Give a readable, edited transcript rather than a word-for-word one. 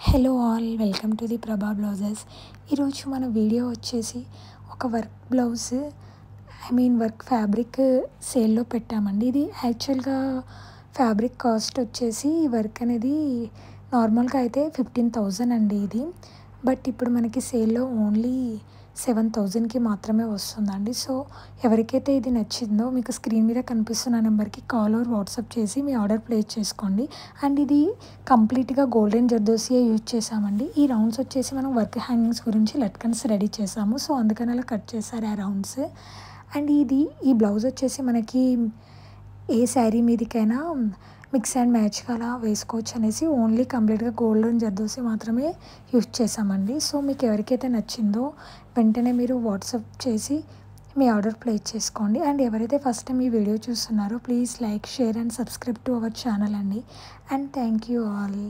Hello all, welcome to the ప్రభా blouses. ఈరోజు మన వీడియో వచ్చేసి ఒక వర్క్ బ్లౌజ్ వర్క్ ఫ్యాబ్రిక్ సేల్లో పెట్టామండి. ఇది యాక్చువల్గా ఫ్యాబ్రిక్ కాస్ట్ వచ్చేసి వర్క్ అనేది నార్మల్గా అయితే 15,000 అండి ఇది. బట్ ఇప్పుడు మనకి సేల్లో ఓన్లీ 7,000కి మాత్రమే వస్తుందండి. సో ఎవరికైతే ఇది నచ్చిందో మీకు స్క్రీన్ మీద కనిపిస్తున్న నెంబర్కి కాల్ ఆర్ వాట్సాప్ చేసి మీ ఆర్డర్ ప్లేస్ చేసుకోండి. అండ్ ఇది కంప్లీట్గా గోల్డెన్ జర్దోసియే యూజ్ చేసామండి. ఈ రౌండ్స్ వచ్చేసి మనం వర్క్ హ్యాంగింగ్స్ గురించి లట్కన్స్ రెడీ చేసాము. సో అందుకని అలా కట్ చేశారు ఆ రౌండ్స్. అండ్ ఈ బ్లౌజ్ వచ్చేసి మనకి ఏ శారీ మీదకైనా మిక్స్ అండ్ మ్యాచ్గా అలా వేసుకోవచ్చు అనేసి ఓన్లీ కంప్లీట్గా గోల్డెన్ జర్దోసి మాత్రమే యూజ్ చేసామండి. సో మీకు ఎవరికైతే నచ్చిందో వెంటనే మీరు వాట్సాప్ చేసి మీ ఆర్డర్ ప్లేస్ చేసుకోండి. అండ్ ఎవరైతే ఫస్ట్ టైం ఈ వీడియో చూస్తున్నారో please like, share and subscribe to our channel అండి. And thank you all.